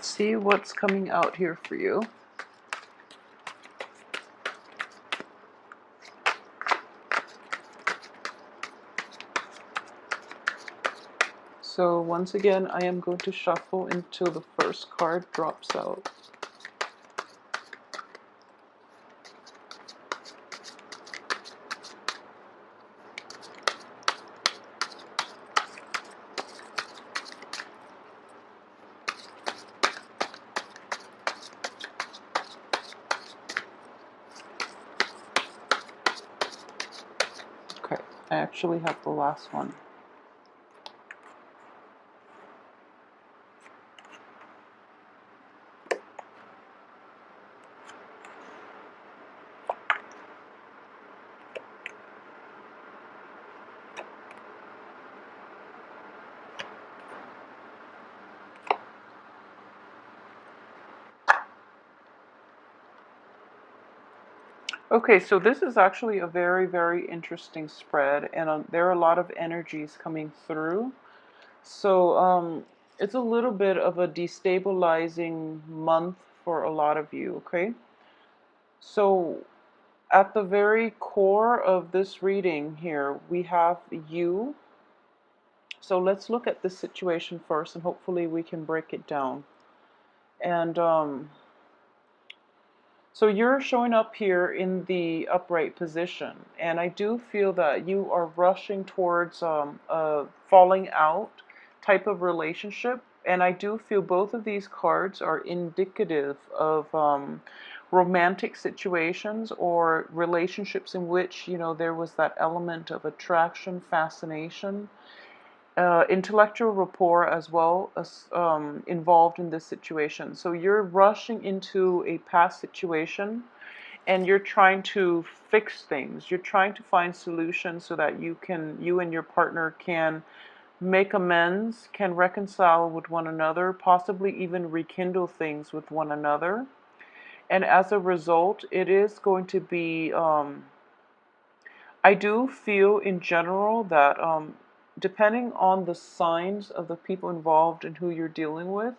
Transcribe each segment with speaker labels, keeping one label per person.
Speaker 1: let's see what's coming out here for you. So once again, I am going to shuffle until the first card drops out. Okay, I actually have the last one. Okay, so this is actually a very, very interesting spread, and there are a lot of energies coming through. So it's a little bit of a destabilizing month for a lot of you, okay? So at the very core of this reading here, we have you. So let's look at this situation first, and hopefully we can break it down. And so you're showing up here in the upright position, and I do feel that you are rushing towards a falling out type of relationship, and I do feel both of these cards are indicative of romantic situations or relationships in which, you know, there was that element of attraction, fascination, intellectual rapport as well as involved in this situation. So you're rushing into a past situation and you're trying to fix things. You're trying to find solutions so that you and your partner can make amends, can reconcile with one another, possibly even rekindle things with one another. And as a result, it is going to be, I do feel in general that depending on the signs of the people involved and who you're dealing with,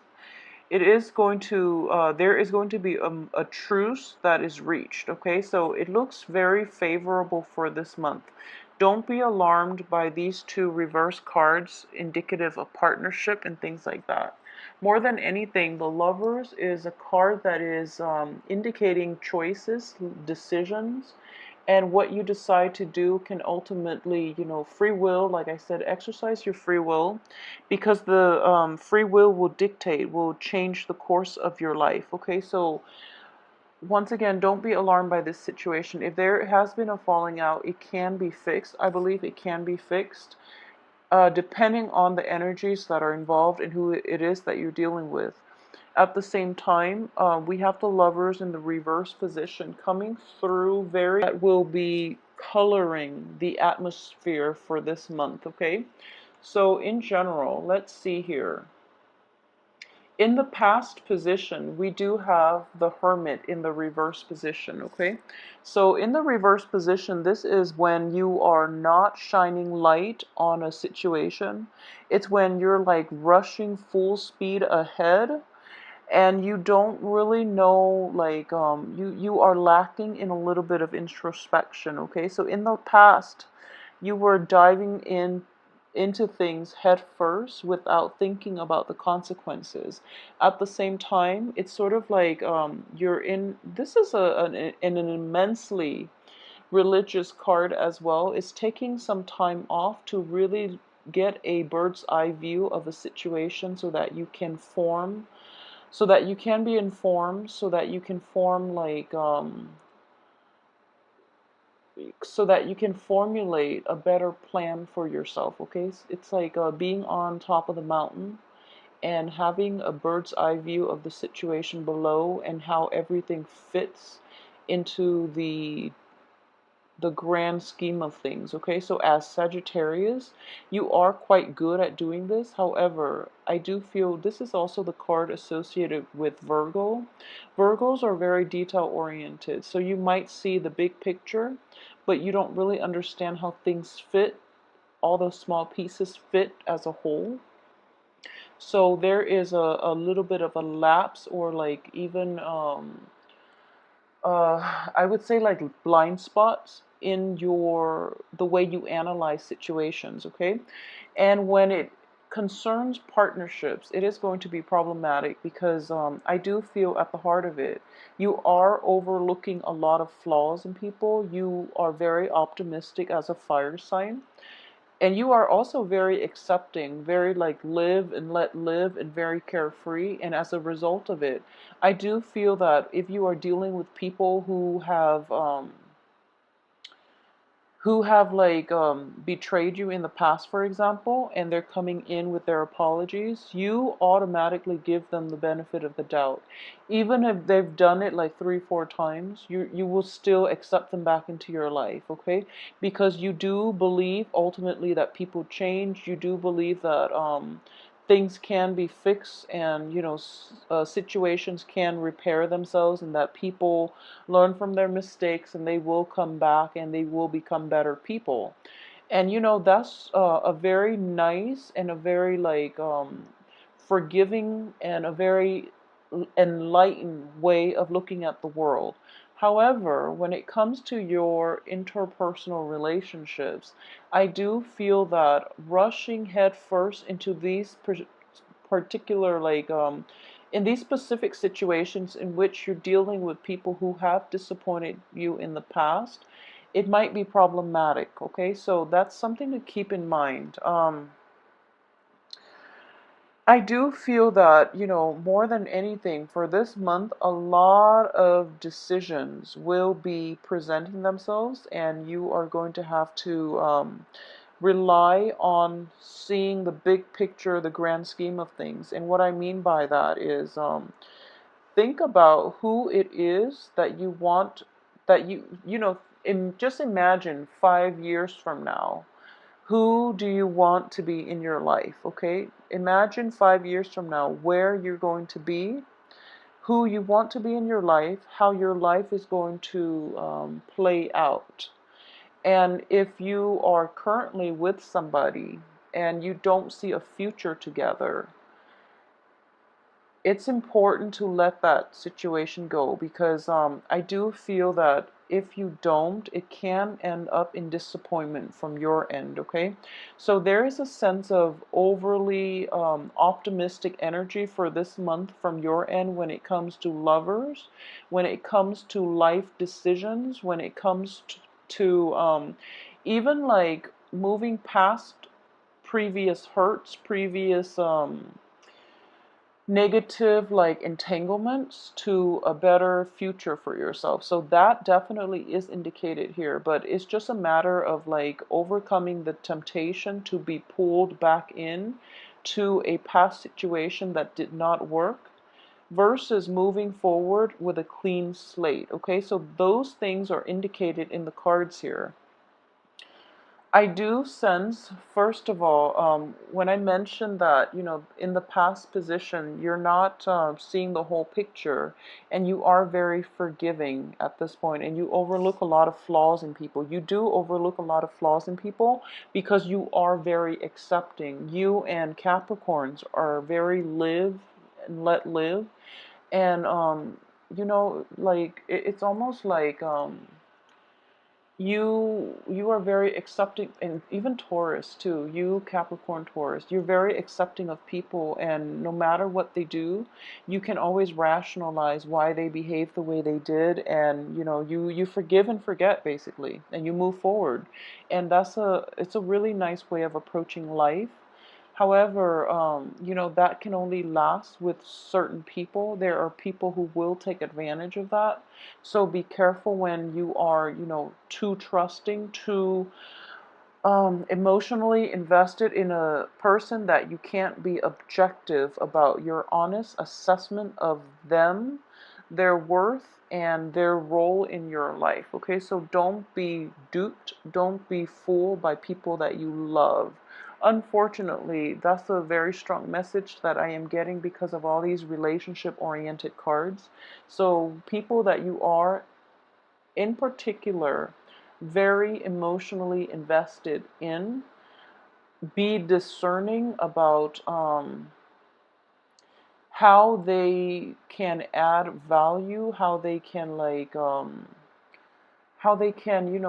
Speaker 1: it is going to, there is going to be a truce that is reached, okay? So it looks very favorable for this month. Don't be alarmed by these two reverse cards indicative of partnership and things like that. More than anything, the Lovers is a card that is indicating choices, decisions, and what you decide to do can ultimately, you know, free will, like I said, exercise your free will, because the free will dictate, will change the course of your life, okay? So once again, don't be alarmed by this situation. If there has been a falling out, it can be fixed. I believe it can be fixed, depending on the energies that are involved and who it is that you're dealing with. At the same time, we have the Lovers in the reverse position coming through that will be coloring the atmosphere for this month, okay? So in general, let's see here. In the past position, we do have the Hermit in the reverse position, okay? So in the reverse position, this is when you are not shining light on a situation. It's when you're like rushing full speed ahead and you don't really know, like you are lacking in a little bit of introspection, okay? So in the past, you were diving into things head first without thinking about the consequences. At the same time, it's sort of like you're in, this is an immensely religious card as well. It's taking some time off to really get a bird's eye view of a situation so that you can form, so that you can be informed, so that you can form like so that you can formulate a better plan for yourself, okay? It's like being on top of the mountain and having a bird's eye view of the situation below and how everything fits into the grand scheme of things, okay? So as Sagittarius, you are quite good at doing this. However, I do feel this is also the card associated with Virgo. Virgos are very detail oriented, so you might see the big picture, but you don't really understand how things fit, all those small pieces fit as a whole. So there is a little bit of a lapse, or like even I would say like blind spots in your the way you analyze situations, okay? And when it concerns partnerships, it is going to be problematic because I do feel at the heart of it, you are overlooking a lot of flaws in people. You are very optimistic as a fire sign. And you are also very accepting, very like live and let live, and very carefree. And as a result of it, I do feel that if you are dealing with people who have like betrayed you in the past, for example, and they're coming in with their apologies, you automatically give them the benefit of the doubt. Even if they've done it like 3, 4 times, you will still accept them back into your life, okay? Because you do believe ultimately that people change. You do believe that things can be fixed, and situations can repair themselves, and that people learn from their mistakes and they will come back and they will become better people. And that's a very nice and a very like forgiving and a very enlightened way of looking at the world. However, when it comes to your interpersonal relationships, I do feel that rushing headfirst into these particular like in these specific situations in which you're dealing with people who have disappointed you in the past, it might be problematic, okay? So that's something to keep in mind. I do feel that, more than anything, for this month, a lot of decisions will be presenting themselves, and you are going to have to rely on seeing the big picture, the grand scheme of things. And what I mean by that is think about who it is that you want, that just imagine 5 years from now. Who do you want to be in your life? Okay, imagine 5 years from now where you're going to be, who you want to be in your life, how your life is going to play out. And if you are currently with somebody and you don't see a future together, it's important to let that situation go, because I do feel that if you don't, it can end up in disappointment from your end, okay? So there is a sense of overly optimistic energy for this month from your end when it comes to lovers, when it comes to life decisions, when it comes to even like moving past previous hurts, previous negative like entanglements to a better future for yourself. So that definitely is indicated here, but it's just a matter of like overcoming the temptation to be pulled back in to a past situation that did not work versus moving forward with a clean slate. Okay, so those things are indicated in the cards here. I do sense, first of all, when I mentioned that, in the past position, you're not seeing the whole picture, and you are very forgiving at this point, and you overlook a lot of flaws in people. You do overlook a lot of flaws in people because you are very accepting. You and Capricorns are very live and let live, and like it's almost like you are very accepting. And even Taurus too, you Capricorn Taurus, you're very accepting of people, and no matter what they do, you can always rationalize why they behave the way they did, and you forgive and forget basically, and you move forward. And it's a really nice way of approaching life. However, that can only last with certain people. There are people who will take advantage of that. So be careful when you are, too trusting, too emotionally invested in a person, that you can't be objective about your honest assessment of them, their worth, and their role in your life. Okay, so don't be duped, don't be fooled by people that you love. Unfortunately, that's a very strong message that I am getting because of all these relationship oriented cards. So people that you are in particular very emotionally invested in, be discerning about how they can add value, how they can,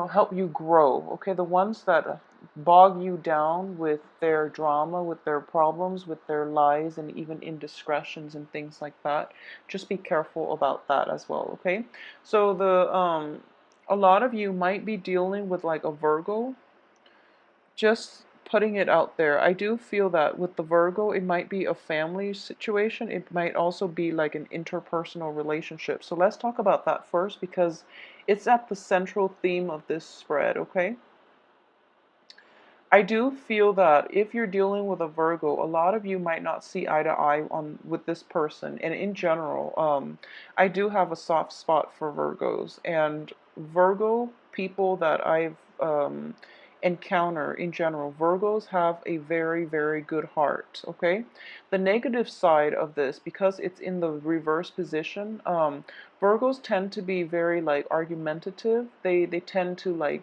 Speaker 1: help you grow. Okay, the ones that bog you down with their drama, with their problems, with their lies, and even indiscretions and things like that. Just be careful about that as well. Okay, so a lot of you might be dealing with like a Virgo. Just putting it out there. I do feel that with the Virgo, it might be a family situation. It might also be like an interpersonal relationship. So let's talk about that first because it's at the central theme of this spread, okay? I do feel that if you're dealing with a Virgo, a lot of you might not see eye to eye on with this person. And in general, I do have a soft spot for Virgos. And Virgo people that I've encounter in general, Virgos have a very, very good heart. Okay, the negative side of this, because it's in the reverse position, Virgos tend to be very like argumentative. They tend to like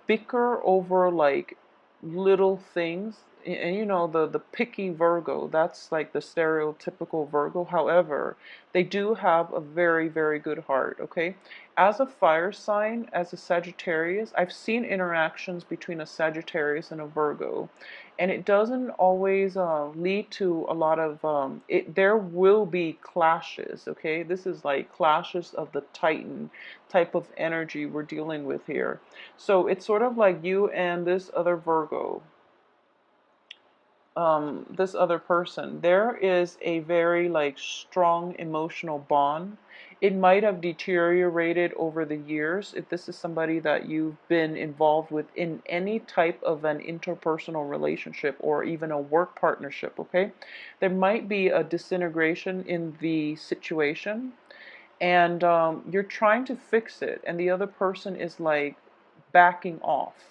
Speaker 1: bicker over like little things. And the picky Virgo, that's like the stereotypical Virgo. However, they do have a very, very good heart. Okay, as a fire sign, as a Sagittarius, I've seen interactions between a Sagittarius and a Virgo, and it doesn't always lead to a lot of it. There will be clashes. Okay, this is like clashes of the Titan type of energy we're dealing with here. So it's sort of like you and this other Virgo, this other person. There is a very like strong emotional bond. It might have deteriorated over the years if this is somebody that you've been involved with in any type of an interpersonal relationship or even a work partnership, okay? There might be a disintegration in the situation, and you're trying to fix it, and the other person is like backing off.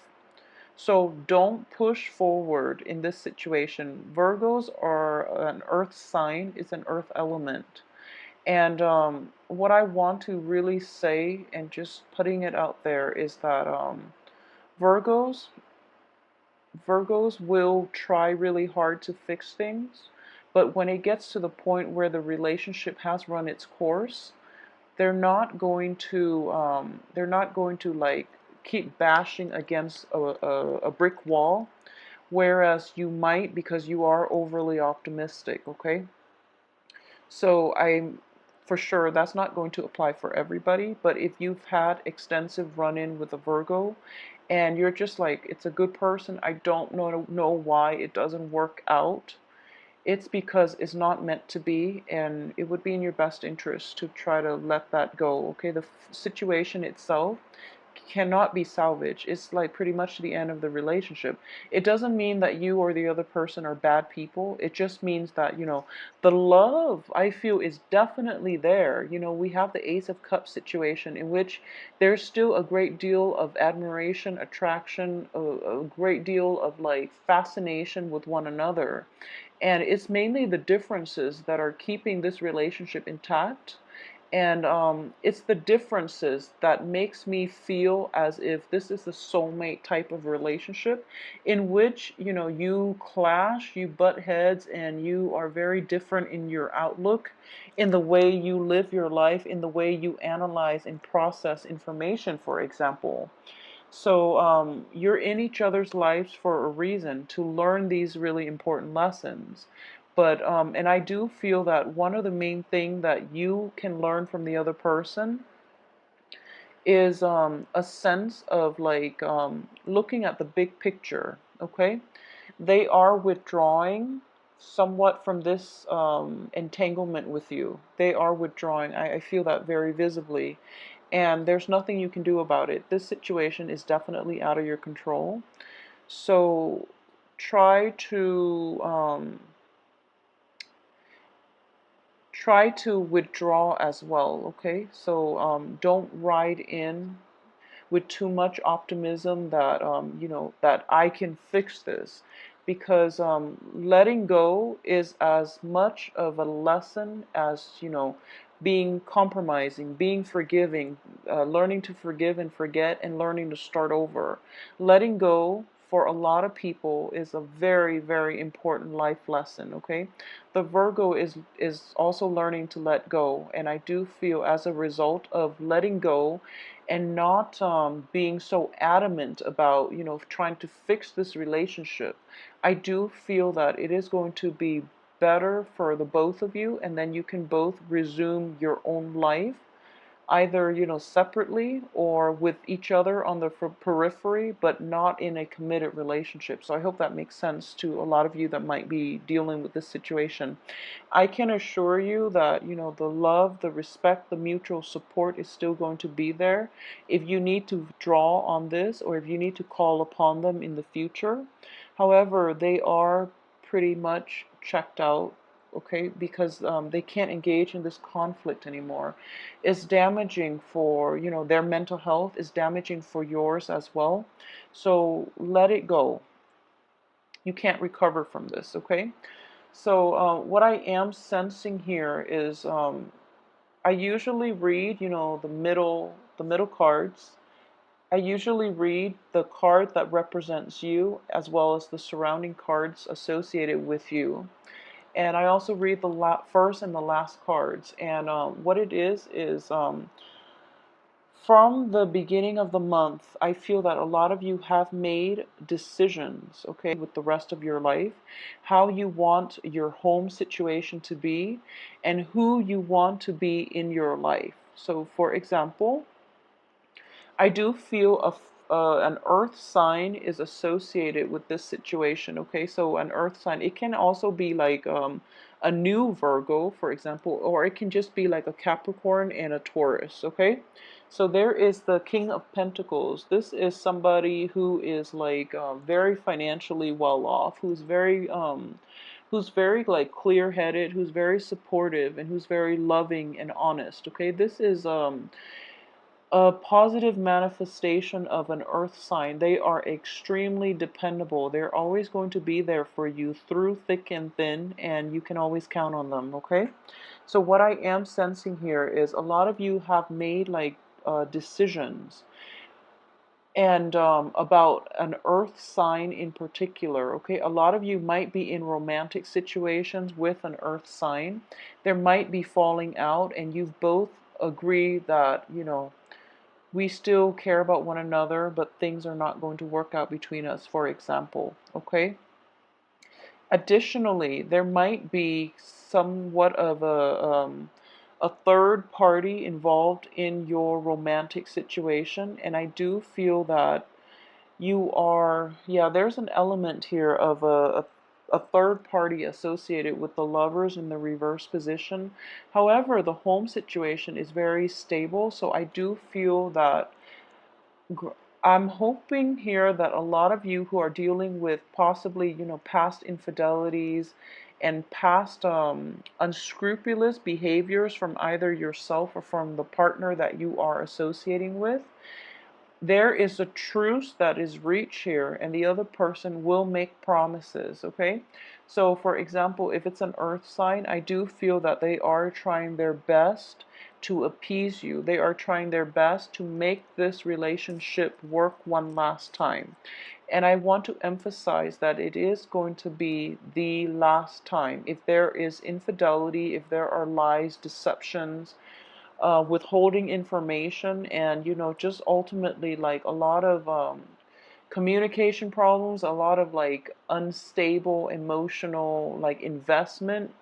Speaker 1: So don't push forward in this situation. Virgos are an earth sign, it's an earth element. And what I want to really say, and just putting it out there, is that Virgos, Virgos will try really hard to fix things, but when it gets to the point where the relationship has run its course, they're not going to like keep bashing against a brick wall, whereas you might, because you are overly optimistic. Okay, so I'm for sure that's not going to apply for everybody, but if you've had extensive run-in with a Virgo and you're just like, it's a good person, I don't know why it doesn't work out, it's because it's not meant to be, and it would be in your best interest to try to let that go. Okay, the situation itself cannot be salvaged. It's like pretty much the end of the relationship. It doesn't mean that you or the other person are bad people. It just means that, the love, I feel, is definitely there. We have the Ace of Cups situation in which there's still a great deal of admiration, attraction, a great deal of like fascination with one another. And it's mainly the differences that are keeping this relationship intact. And it's the differences that makes me feel as if this is a soulmate type of relationship in which, you clash, you butt heads, and you are very different in your outlook, in the way you live your life, in the way you analyze and process information, for example. So you're in each other's lives for a reason, to learn these really important lessons. But and I do feel that one of the main thing that you can learn from the other person is a sense of like looking at the big picture. Okay, they are withdrawing somewhat from this entanglement with you. They are withdrawing. I feel that very visibly. And there's nothing you can do about it. This situation is definitely out of your control. So try to withdraw as well. Okay, so don't ride in with too much optimism that that I can fix this, because letting go is as much of a lesson as being compromising, being forgiving, learning to forgive and forget, and learning to start over. Letting go for a lot of people is a very, very important life lesson, okay? The Virgo is also learning to let go, and I do feel as a result of letting go and not being so adamant about, trying to fix this relationship, I do feel that it is going to be better for the both of you, and then you can both resume your own life either separately or with each other on the periphery, but not in a committed relationship. So I hope that makes sense to a lot of you that might be dealing with this situation. I can assure you that the love, the respect, the mutual support is still going to be there. If you need to draw on this, or if you need to call upon them in the future, however, they are pretty much checked out, okay, because they can't engage in this conflict anymore. It's damaging for their mental health, is damaging for yours as well. So let it go. You can't recover from this, okay? So what I am sensing here is I usually read the middle cards. I usually read the card that represents you as well as the surrounding cards associated with you. And I also read the first and the last cards. And what it is from the beginning of the month, I feel that a lot of you have made decisions, okay, with the rest of your life, how you want your home situation to be, and who you want to be in your life. So, for example, I do feel an earth sign is associated with this situation, okay? So an earth sign, it can also be like a new Virgo, for example, or it can just be like a Capricorn and a Taurus, okay? So there is the King of Pentacles. This is somebody who is like very financially well off, who's very like clear-headed, who's very supportive, and who's very loving and honest, okay? This is a positive manifestation of an earth sign. They are extremely dependable. They're always going to be there for you through thick and thin, and you can always count on them, okay? So what I am sensing here is a lot of you have made like decisions and about an earth sign in particular, okay? A lot of you might be in romantic situations with an earth sign. There might be falling out, and you've both agreed that we still care about one another, but things are not going to work out between us, for example, okay? Additionally, there might be somewhat of a third party involved in your romantic situation, and I do feel that there's an element here of a third party associated with the lovers in the reverse position. However, the home situation is very stable, so I do feel that I'm hoping here that a lot of you who are dealing with possibly, past infidelities and past unscrupulous behaviors from either yourself or from the partner that you are associating with, there is a truce that is reached here, and the other person will make promises, okay? So, for example, if it's an earth sign, I do feel that they are trying their best to appease you. They are trying their best to make this relationship work one last time. And I want to emphasize that it is going to be the last time. If there is infidelity, if there are lies, deceptions, withholding information, and just ultimately like a lot of communication problems, a lot of like unstable emotional like investment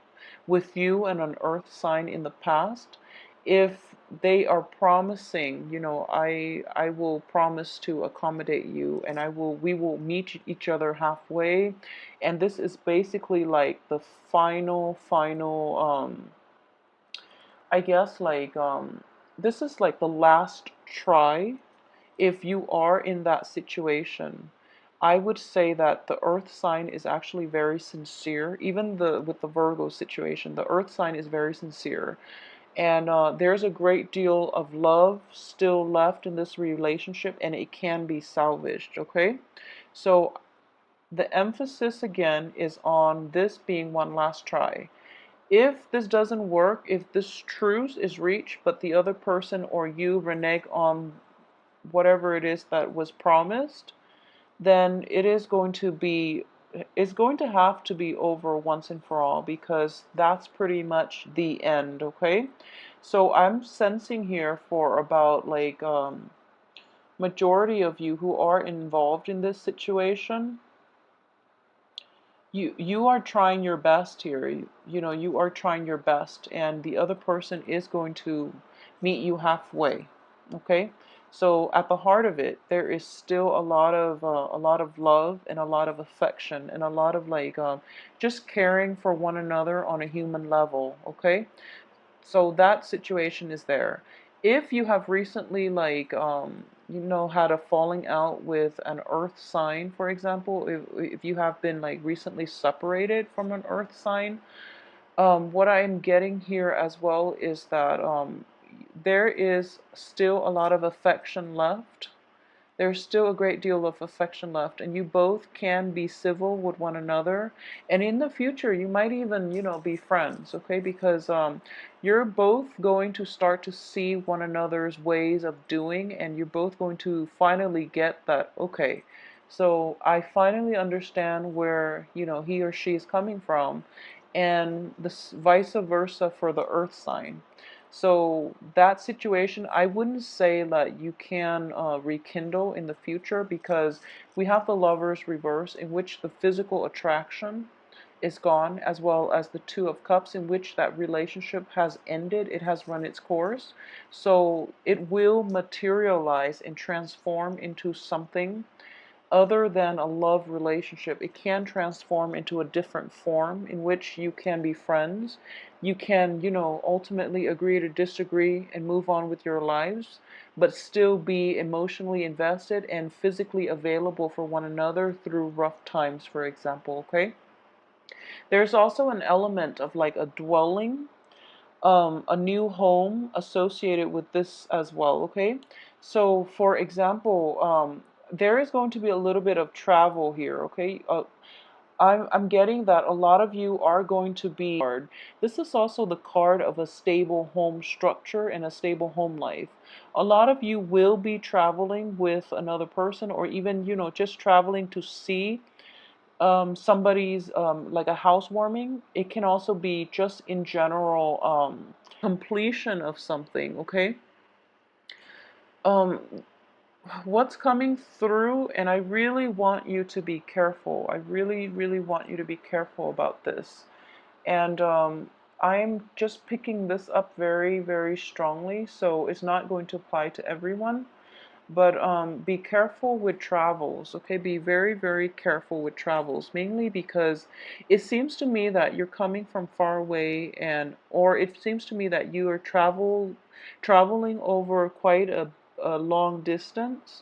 Speaker 1: with you and an earth sign in the past. If they are promising, I will promise to accommodate you, and we will meet each other halfway, and this is basically like the final I guess like this is like the last try. If you are in that situation, I would say that the earth sign is actually very sincere. Even with the Virgo situation, the earth sign is very sincere, and there's a great deal of love still left in this relationship, and it can be salvaged, okay? So the emphasis again is on this being one last try. If this doesn't work, if this truce is reached, but the other person or you renege on whatever it is that was promised, then it's going to have to be over once and for all, because that's pretty much the end, okay? So I'm sensing here for about like majority of you who are involved in this situation, you are trying your best here. You know, you are trying your best, and the other person is going to meet you halfway. Okay, so at the heart of it, there is still a lot of love and a lot of affection and a lot of like just caring for one another on a human level. Okay, so that situation is there. If you have recently like you know, had a falling out with an earth sign, for example, if you have been like recently separated from an earth sign, what I'm getting here as well is that there is still a lot of affection left. There's still a great deal of affection left, and you both can be civil with one another. And in the future, you might even, you know, be friends, okay? Because you're both going to start to see one another's ways of doing, and you're both going to finally get that, okay, so I finally understand where, you know, he or she is coming from, and this vice versa for the earth sign. So that situation, I wouldn't say that you can rekindle in the future, because we have the lovers reverse, in which the physical attraction is gone, as well as the Two of Cups, in which that relationship has ended. It has run its course. So it will materialize and transform into something other than a love relationship. It can transform into a different form in which you can be friends. You can, you know, ultimately agree to disagree and move on with your lives, but still be emotionally invested and physically available for one another through rough times, for example, okay? There's also an element of like a dwelling, a new home associated with this as well, okay? So, for example, there is going to be a little bit of travel here, okay? I'm getting that a lot of you are going to be. This is also the card of a stable home structure and a stable home life. A lot of you will be traveling with another person, or even, you know, just traveling to see somebody's like a housewarming. It can also be just in general completion of something, okay? Um, what's coming through, and I really want you to be careful. I really, really want you to be careful about this. And I'm just picking this up very, very strongly, so it's not going to apply to everyone. But be careful with travels, okay? Be very, very careful with travels, mainly because it seems to me that you're coming from far away, and or it seems to me that you are traveling over quite a long distance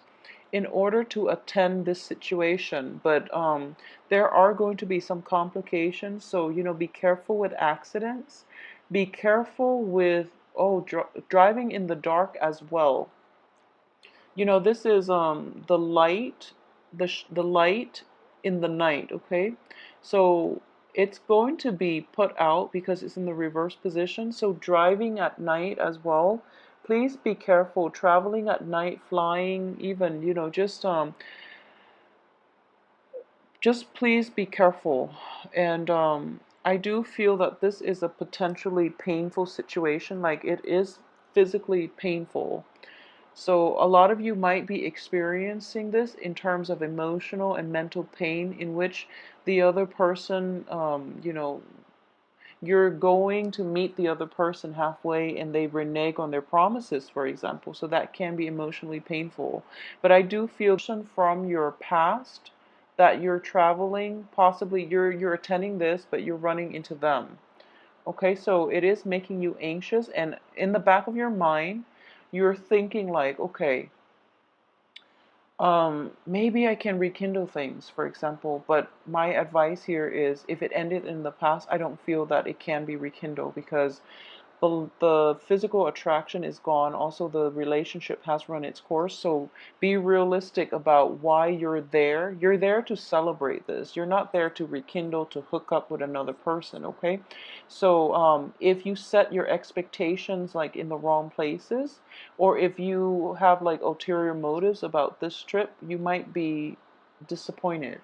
Speaker 1: in order to attend this situation. But there are going to be some complications, so you know, be careful with accidents. Be careful with driving in the dark as well. You know, this is the light, the light in the night, okay? So it's going to be put out because it's in the reverse position. So driving at night as well, please be careful. Traveling at night, flying, even, you know, just please be careful. And I do feel that this is a potentially painful situation. Like, it is physically painful. So a lot of you might be experiencing this in terms of emotional and mental pain, in which the other person, you know, you're going to meet the other person halfway and they renege on their promises, for example. So that can be emotionally painful. But I do feel from your past that you're traveling, possibly you're attending this, but you're running into them. Okay, so it is making you anxious, and in the back of your mind, you're thinking like, okay, maybe I can rekindle things, for example, but my advice here is if it ended in the past, I don't feel that it can be rekindled, because the physical attraction is gone. Also, the relationship has run its course. So be realistic about why you're there. You're there to celebrate this. You're not there to rekindle, to hook up with another person, okay? So if you set your expectations like in the wrong places, or if you have like ulterior motives about this trip, you might be disappointed.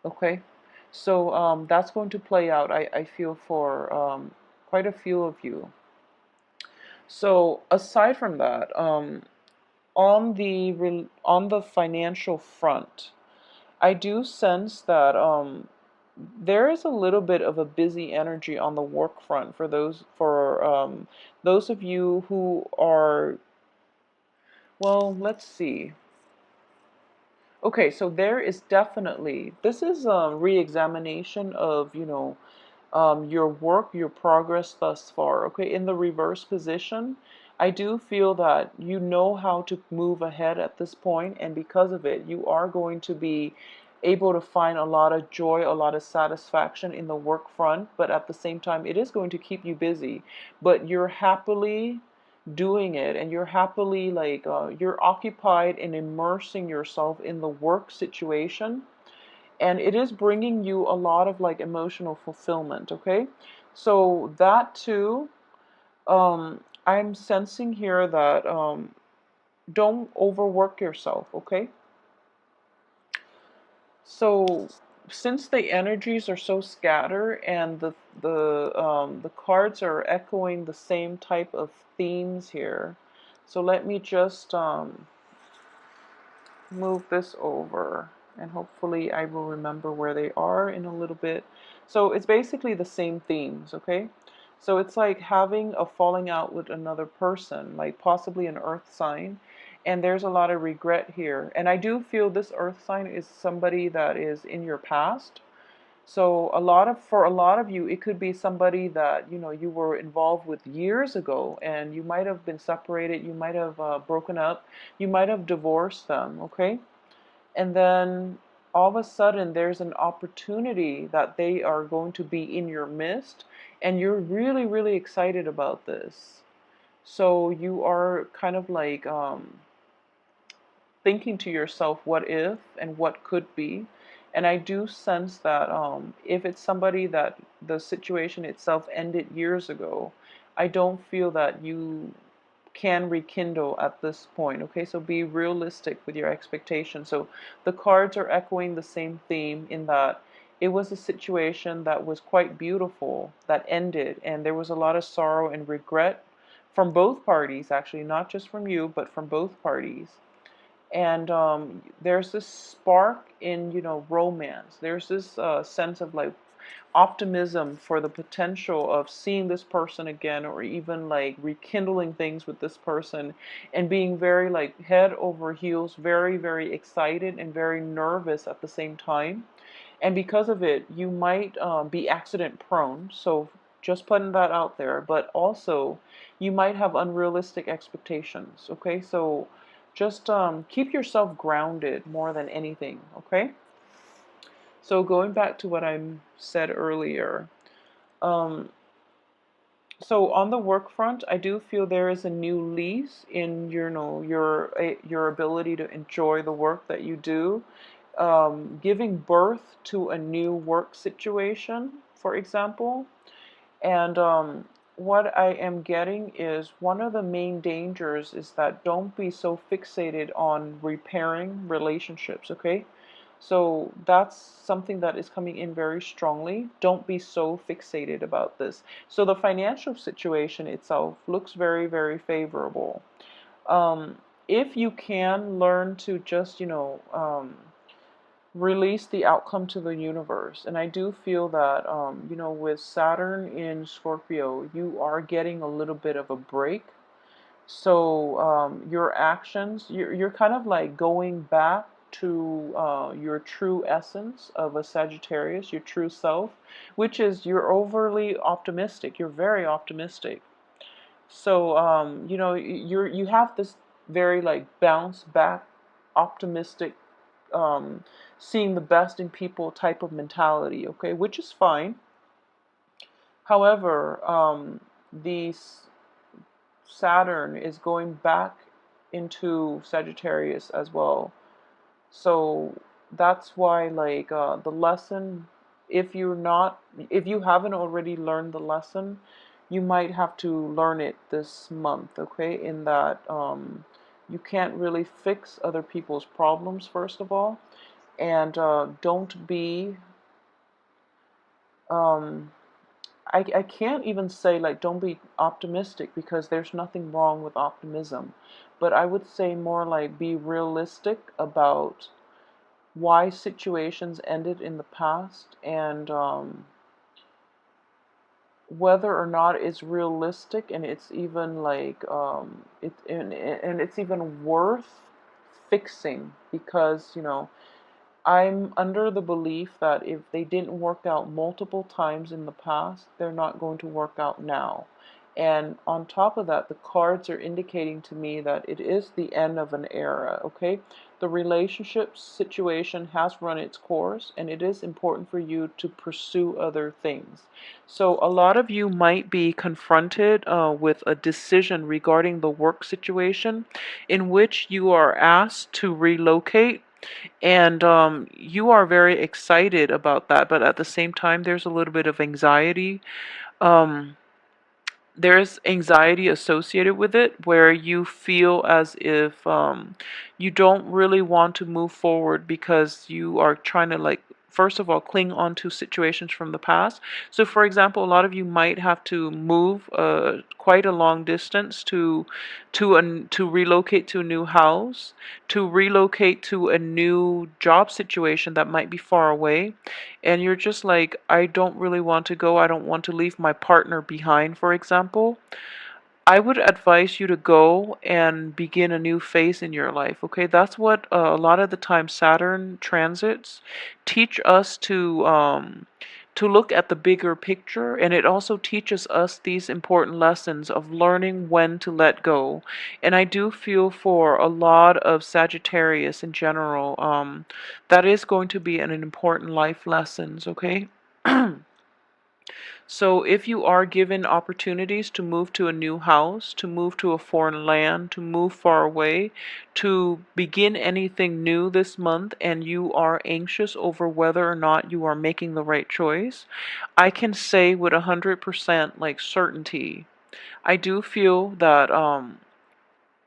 Speaker 1: Okay, so that's going to play out, I feel, for quite a few of you. So aside from that, on the financial front, I do sense that there is a little bit of a busy energy on the work front for those of you who are, well, let's see. Okay, so there is definitely, this is a re-examination of, your work, your progress thus far. Okay, in the reverse position, I do feel that you know how to move ahead at this point, and because of it, you are going to be able to find a lot of joy, a lot of satisfaction in the work front, but at the same time, it is going to keep you busy. But you're happily doing it, and you're happily, like, you're occupied in immersing yourself in the work situation, and it is bringing you a lot of like emotional fulfillment. Okay, so that too, I'm sensing here that don't overwork yourself. Okay, so since the energies are so scattered, and the cards are echoing the same type of themes here, so let me just move this over, and hopefully I will remember where they are in a little bit. So it's basically the same themes. Okay, so it's like having a falling out with another person, like possibly an earth sign, and there's a lot of regret here, and I do feel this earth sign is somebody that is in your past. So for a lot of you, it could be somebody that you were involved with years ago, and you might have been separated, you might have broken up, you might have divorced them. Okay, and then all of a sudden there's an opportunity that they are going to be in your midst, and you're really, really excited about this. So you are kind of like thinking to yourself, what if and what could be. And I do sense that if it's somebody that the situation itself ended years ago, I don't feel that you can rekindle at this point. Okay, so be realistic with your expectations. So the cards are echoing the same theme, in that it was a situation that was quite beautiful that ended, and there was a lot of sorrow and regret from both parties, actually, not just from you, but from both parties. And there's this spark in romance. There's this sense of like optimism for the potential of seeing this person again, or even like rekindling things with this person, and being very like head over heels, very, very excited and very nervous at the same time. And because of it, you might be accident prone. So just putting that out there. But also, you might have unrealistic expectations. Okay, so just keep yourself grounded more than anything. Okay, so going back to what I said earlier, um, so on the work front, I do feel there is a new lease in your ability to enjoy the work that you do, giving birth to a new work situation, for example. And what I am getting is, one of the main dangers is that don't be so fixated on repairing relationships. Okay, so that's something that is coming in very strongly. Don't be so fixated about this. So the financial situation itself looks very, very favorable. Um, if you can learn to just, release the outcome to the universe. And I do feel that, with Saturn in Scorpio, you are getting a little bit of a break. So your actions, you're kind of like going back to your true essence of a Sagittarius, your true self, which is you're overly optimistic. You're very optimistic. So you have this very like bounce back, optimistic, um, seeing the best in people type of mentality. Okay, which is fine. However, the Saturn is going back into Sagittarius as well. So that's why, like, the lesson, if you haven't already learned the lesson, you might have to learn it this month. Okay, in that you can't really fix other people's problems, first of all. and don't be um, I can't even say like don't be optimistic, because there's nothing wrong with optimism, but I would say more like be realistic about why situations ended in the past, and whether or not it's realistic, and it's even like and it's even worth fixing, because I'm under the belief that if they didn't work out multiple times in the past, they're not going to work out now. And on top of that, the cards are indicating to me that it is the end of an era, okay? The relationship situation has run its course, and it is important for you to pursue other things. So a lot of you might be confronted with a decision regarding the work situation in which you are asked to relocate, and you are very excited about that, but at the same time, there's a little bit of anxiety. Um, there's anxiety associated with it, where you feel as if you don't really want to move forward, because you are trying to, like, first of all, cling on to situations from the past. So for example, a lot of you might have to move quite a long distance to relocate to a new house, to relocate to a new job situation that might be far away, and you're just like, I don't really want to go. I don't want to leave my partner behind, for example. I would advise you to go and begin a new phase in your life, okay? That's what a lot of the time Saturn transits teach us to look at the bigger picture, and it also teaches us these important lessons of learning when to let go. And I do feel for a lot of Sagittarius in general, that is going to be an important life lessons, okay? So if you are given opportunities to move to a new house, to move to a foreign land, to move far away, to begin anything new this month, and you are anxious over whether or not you are making the right choice, I can say with 100% like certainty, I do feel that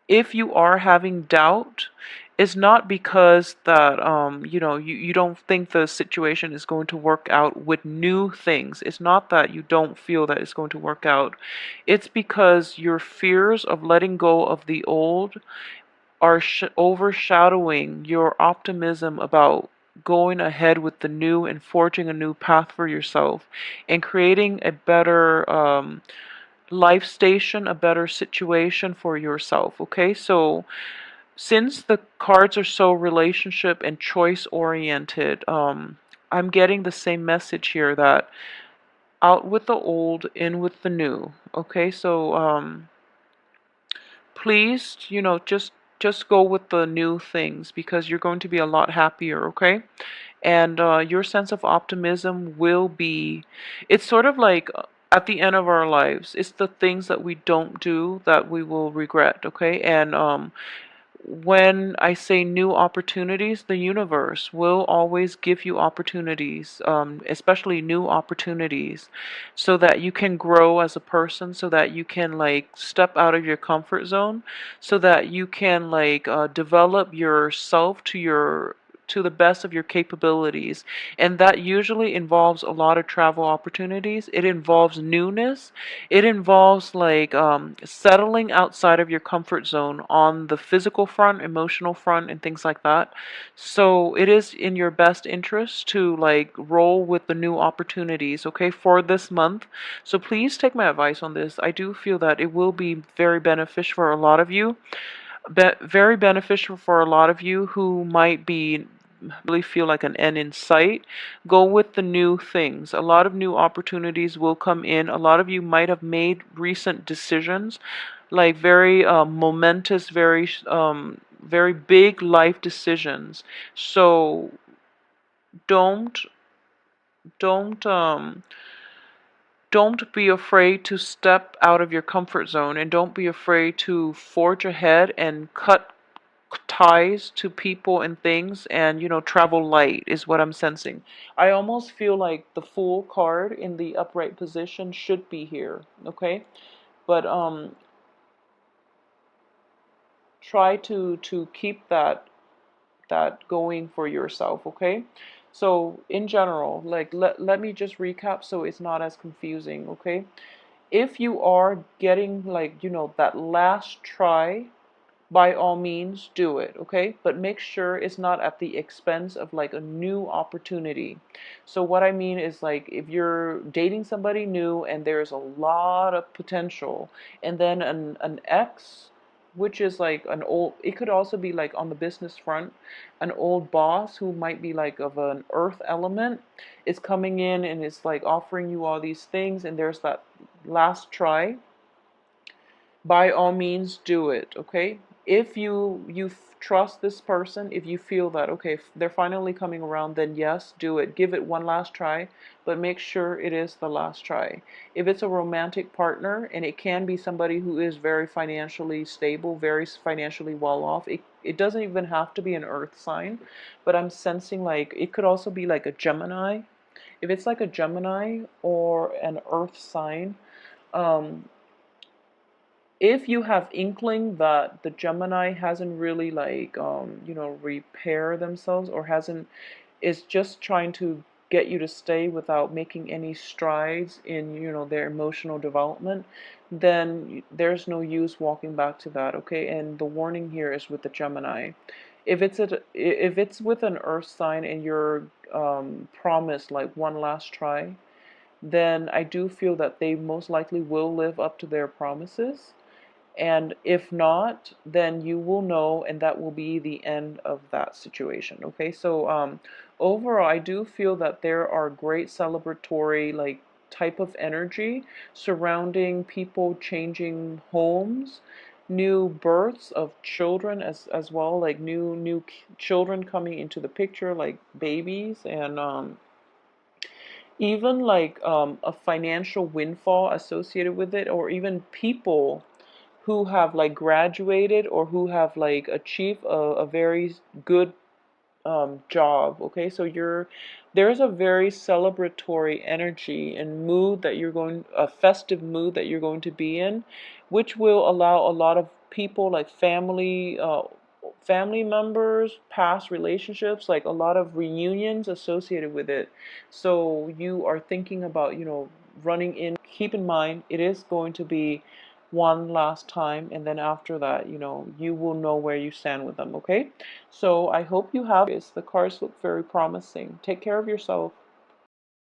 Speaker 1: if you are having doubt, it's not because that you don't think the situation is going to work out with new things. It's not that you don't feel that it's going to work out. It's because your fears of letting go of the old are overshadowing your optimism about going ahead with the new and forging a new path for yourself and creating a better life station, a better situation for yourself. Okay, so since the cards are so relationship and choice oriented, I'm getting the same message here, that out with the old, in with the new. Okay, so please, just go with the new things, because you're going to be a lot happier. Okay, and your sense of optimism will be, it's sort of like at the end of our lives, it's the things that we don't do that we will regret. Okay, and when I say new opportunities, the universe will always give you opportunities, especially new opportunities, so that you can grow as a person, so that you can like step out of your comfort zone, so that you can like develop yourself to the best of your capabilities. And that usually involves a lot of travel opportunities. It involves newness. It involves like settling outside of your comfort zone on the physical front, emotional front, and things like that. So it is in your best interest to like roll with the new opportunities, okay, for this month. So please take my advice on this. I do feel that it will be very beneficial for a lot of you. Very beneficial for a lot of you who might be really feel like an end in sight. Go with the new things. A lot of new opportunities will come in. A lot of you might have made recent decisions, like very momentous, very big life decisions. So don't don't um don't be afraid to step out of your comfort zone, and don't be afraid to forge ahead and cut ties to people and things, and travel light is what I'm sensing. I almost feel like the Fool card in the upright position should be here, okay? But try to keep that that going for yourself, okay? So in general, like let me just recap so it's not as confusing, okay? If you are getting like, that last try, by all means do it, okay? But make sure it's not at the expense of like a new opportunity. So what I mean is, like, if you're dating somebody new and there's a lot of potential, and then an ex, which is like an old, it could also be like on the business front, an old boss who might be like of an earth element, is coming in and is like offering you all these things, and there's that last try. By all means do it, okay? If you trust this person, if you feel that, okay, they're finally coming around, then yes, do it. Give it one last try, but make sure it is the last try. If it's a romantic partner, and it can be somebody who is very financially stable, very financially well off, it doesn't even have to be an earth sign, but I'm sensing like it could also be like a Gemini. If it's like a Gemini or an earth sign, um, if you have inkling that the Gemini hasn't really like repair themselves, or hasn't, is just trying to get you to stay without making any strides in their emotional development, then there's no use walking back to that, okay? And the warning here is with the Gemini. If it's with an earth sign and you're promised like one last try, then I do feel that they most likely will live up to their promises. And if not, then you will know, and that will be the end of that situation. Okay, so overall, I do feel that there are great celebratory like type of energy surrounding people changing homes, new births of children as well, like new children coming into the picture, like babies, and even like a financial windfall associated with it, or even people who have like graduated or who have like achieved a very good job. Okay, so there's a very celebratory energy and mood that you're going, a festive mood that you're going to be in, which will allow a lot of people, like family members, past relationships, like a lot of reunions associated with it. So you are thinking about, running in. Keep in mind, it is going to be one last time, and then after that, you will know where you stand with them, okay? So I hope you have this. The cards look very promising. Take care of yourself.